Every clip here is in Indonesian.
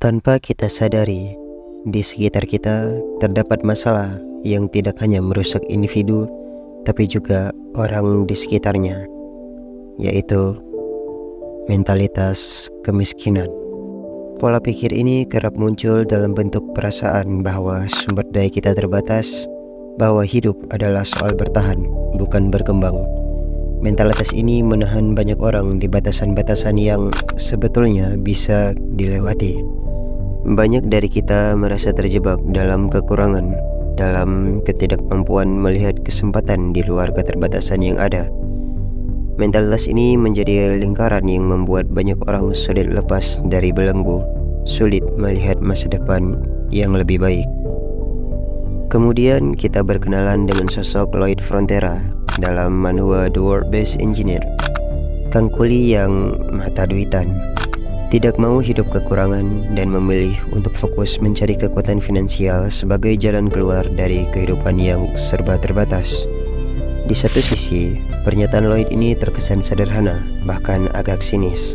Tanpa kita sadari, di sekitar kita terdapat masalah yang tidak hanya merusak individu, tapi juga orang di sekitarnya, yaitu mentalitas kemiskinan. Pola pikir ini kerap muncul dalam bentuk perasaan bahwa sumber daya kita terbatas, bahwa hidup adalah soal bertahan, bukan berkembang. Mentalitas ini menahan banyak orang di batasan-batasan yang sebetulnya bisa dilewati. Banyak dari kita merasa terjebak dalam kekurangan, dalam ketidakmampuan melihat kesempatan di luar keterbatasan yang ada. Mentalitas ini menjadi lingkaran yang membuat banyak orang sulit lepas dari belenggu, sulit melihat masa depan yang lebih baik. Kemudian kita berkenalan dengan sosok Lloyd Frontera dalam manhwa The World-Based Engineer. Kang kuli yang mata duitan, tidak mau hidup kekurangan dan memilih untuk fokus mencari kekuatan finansial sebagai jalan keluar dari kehidupan yang serba terbatas. Di satu sisi, pernyataan Lloyd ini terkesan sederhana, bahkan agak sinis.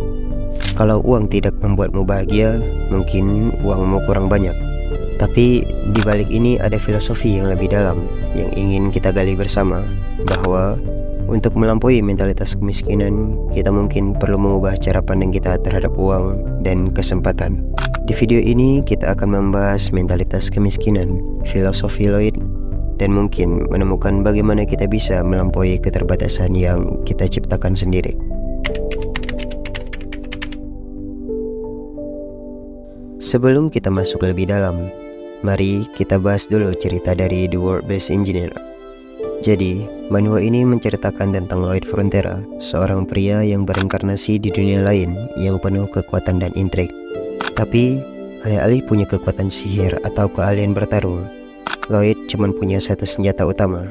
Kalau uang tidak membuatmu bahagia, mungkin uangmu kurang banyak. Tapi di balik ini ada filosofi yang lebih dalam yang ingin kita gali bersama, bahwa untuk melampaui mentalitas kemiskinan, kita mungkin perlu mengubah cara pandang kita terhadap uang dan kesempatan. Di video ini kita akan membahas mentalitas kemiskinan, filosofi Lloyd, dan mungkin menemukan bagaimana kita bisa melampaui keterbatasan yang kita ciptakan sendiri. Sebelum kita masuk lebih dalam, mari kita bahas dulu cerita dari The World-Based Engineer. Jadi, manhwa ini menceritakan tentang Lloyd Frontera, seorang pria yang berinkarnasi di dunia lain yang penuh kekuatan dan intrik. Tapi, alih-alih punya kekuatan sihir atau keahlian bertarung, Lloyd cuma punya satu senjata utama,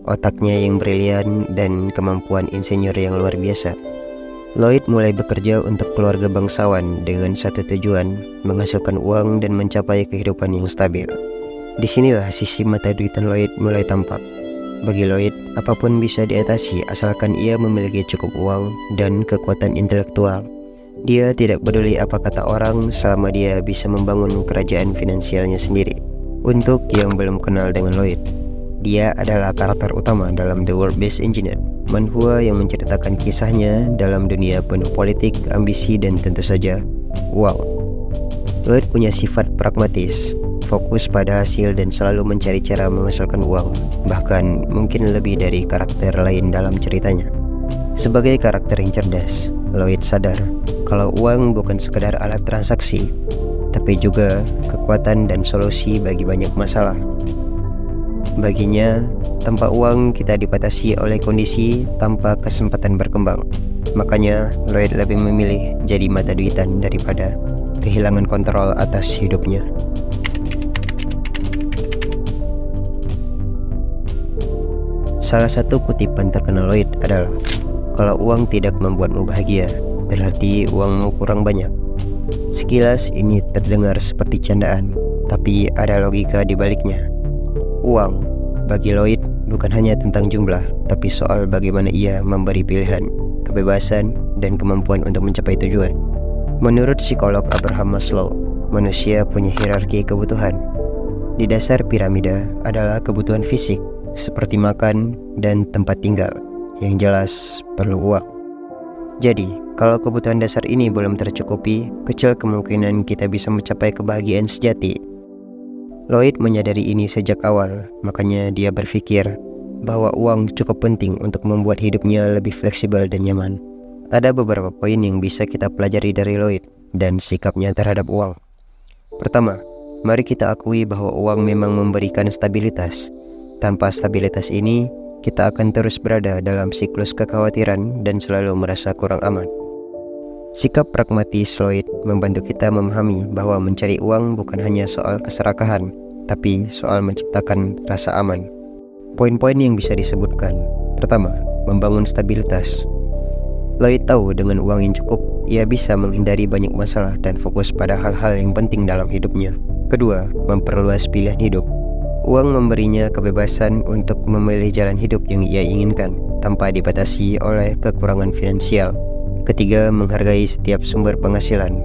otaknya yang brilian dan kemampuan insinyur yang luar biasa. Lloyd mulai bekerja untuk keluarga bangsawan dengan satu tujuan, menghasilkan uang dan mencapai kehidupan yang stabil. Disinilah sisi mata duitan Lloyd mulai tampak. Bagi Lloyd, apapun bisa diatasi asalkan ia memiliki cukup uang dan kekuatan intelektual. Dia tidak peduli apa kata orang selama dia bisa membangun kerajaan finansialnya sendiri. Untuk yang belum kenal dengan Lloyd, dia adalah karakter utama dalam The World-Based Engineer, manhwa yang menceritakan kisahnya dalam dunia penuh politik, ambisi, dan tentu saja uang. Lloyd punya sifat pragmatis, fokus pada hasil dan selalu mencari cara menghasilkan uang, bahkan mungkin lebih dari karakter lain dalam ceritanya. Sebagai karakter yang cerdas, Lloyd sadar kalau uang bukan sekedar alat transaksi, tapi juga kekuatan dan solusi bagi banyak masalah. Baginya, tanpa uang kita dibatasi oleh kondisi tanpa kesempatan berkembang. Makanya Lloyd lebih memilih jadi mata duitan daripada kehilangan kontrol atas hidupnya. Salah satu kutipan terkenal Lloyd adalah, kalau uang tidak membuatmu bahagia, berarti uangmu kurang banyak. Sekilas ini terdengar seperti candaan, tapi ada logika di baliknya. Uang bagi Lloyd bukan hanya tentang jumlah, tapi soal bagaimana ia memberi pilihan, kebebasan, dan kemampuan untuk mencapai tujuan. Menurut psikolog Abraham Maslow, manusia punya hierarki kebutuhan. Di dasar piramida adalah kebutuhan fisik, seperti makan dan tempat tinggal, yang jelas perlu uang. Jadi, kalau kebutuhan dasar ini belum tercukupi, kecil kemungkinan kita bisa mencapai kebahagiaan sejati. Lloyd menyadari ini sejak awal, makanya dia berpikir bahwa uang cukup penting untuk membuat hidupnya lebih fleksibel dan nyaman. Ada beberapa poin yang bisa kita pelajari dari Lloyd dan sikapnya terhadap uang. Pertama, mari kita akui bahwa uang memang memberikan stabilitas. Tanpa stabilitas ini, kita akan terus berada dalam siklus kekhawatiran dan selalu merasa kurang aman. Sikap pragmatis Lloyd membantu kita memahami bahwa mencari uang bukan hanya soal keserakahan, tapi soal menciptakan rasa aman. Poin-poin yang bisa disebutkan. Pertama, membangun stabilitas. Lloyd tahu dengan uang yang cukup, ia bisa menghindari banyak masalah dan fokus pada hal-hal yang penting dalam hidupnya. Kedua, memperluas pilihan hidup. Uang memberinya kebebasan untuk memilih jalan hidup yang ia inginkan tanpa dibatasi oleh kekurangan finansial. Ketiga, menghargai setiap sumber penghasilan.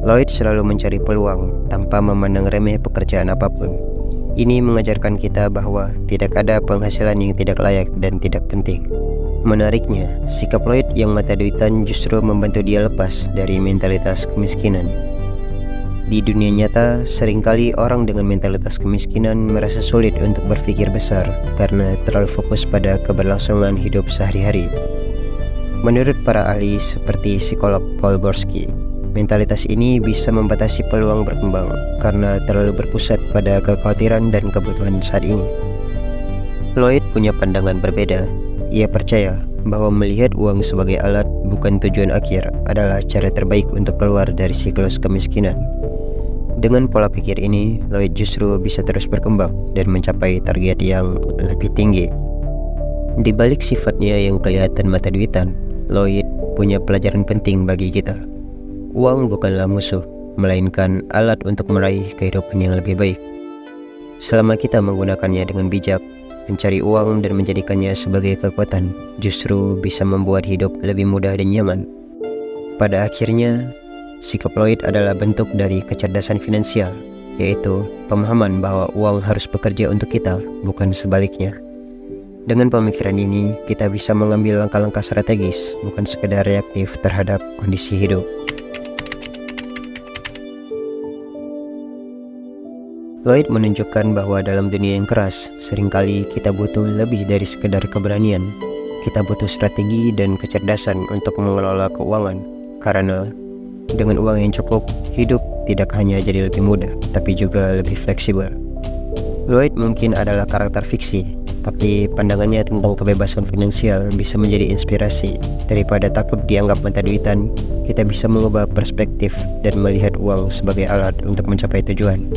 Lloyd selalu mencari peluang tanpa memandang remeh pekerjaan apapun. Ini mengajarkan kita bahwa tidak ada penghasilan yang tidak layak dan tidak penting. Menariknya, sikap Lloyd yang mata-duitan justru membantu dia lepas dari mentalitas kemiskinan. Di dunia nyata, seringkali orang dengan mentalitas kemiskinan merasa sulit untuk berpikir besar karena terlalu fokus pada keberlangsungan hidup sehari-hari. Menurut para ahli seperti psikolog Paul Borsky, mentalitas ini bisa membatasi peluang berkembang karena terlalu berpusat pada kekhawatiran dan kebutuhan saat ini. Lloyd punya pandangan berbeda. Ia percaya bahwa melihat uang sebagai alat bukan tujuan akhir adalah cara terbaik untuk keluar dari siklus kemiskinan. Dengan pola pikir ini, Lloyd justru bisa terus berkembang dan mencapai target yang lebih tinggi. Di balik sifatnya yang kelihatan mata-duitan, Lloyd punya pelajaran penting bagi kita. Uang bukanlah musuh, melainkan alat untuk meraih kehidupan yang lebih baik. Selama kita menggunakannya dengan bijak, mencari uang dan menjadikannya sebagai kekuatan justru bisa membuat hidup lebih mudah dan nyaman. Pada akhirnya, sikap Lloyd adalah bentuk dari kecerdasan finansial, yaitu pemahaman bahwa uang harus bekerja untuk kita, bukan sebaliknya. Dengan pemikiran ini, kita bisa mengambil langkah-langkah strategis, bukan sekedar reaktif terhadap kondisi hidup. Lloyd menunjukkan bahwa dalam dunia yang keras, seringkali kita butuh lebih dari sekedar keberanian. Kita butuh strategi dan kecerdasan untuk mengelola keuangan, karena dengan uang yang cukup, hidup tidak hanya jadi lebih mudah, tapi juga lebih fleksibel. Lloyd mungkin adalah karakter fiksi, tapi pandangannya tentang kebebasan finansial bisa menjadi inspirasi. Daripada takut dianggap mata-duitan, kita bisa mengubah perspektif dan melihat uang sebagai alat untuk mencapai tujuan,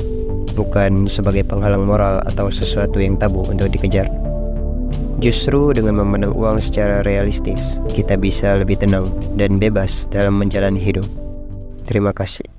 bukan sebagai penghalang moral atau sesuatu yang tabu untuk dikejar. Justru dengan memandang uang secara realistis, kita bisa lebih tenang dan bebas dalam menjalani hidup. Terima kasih.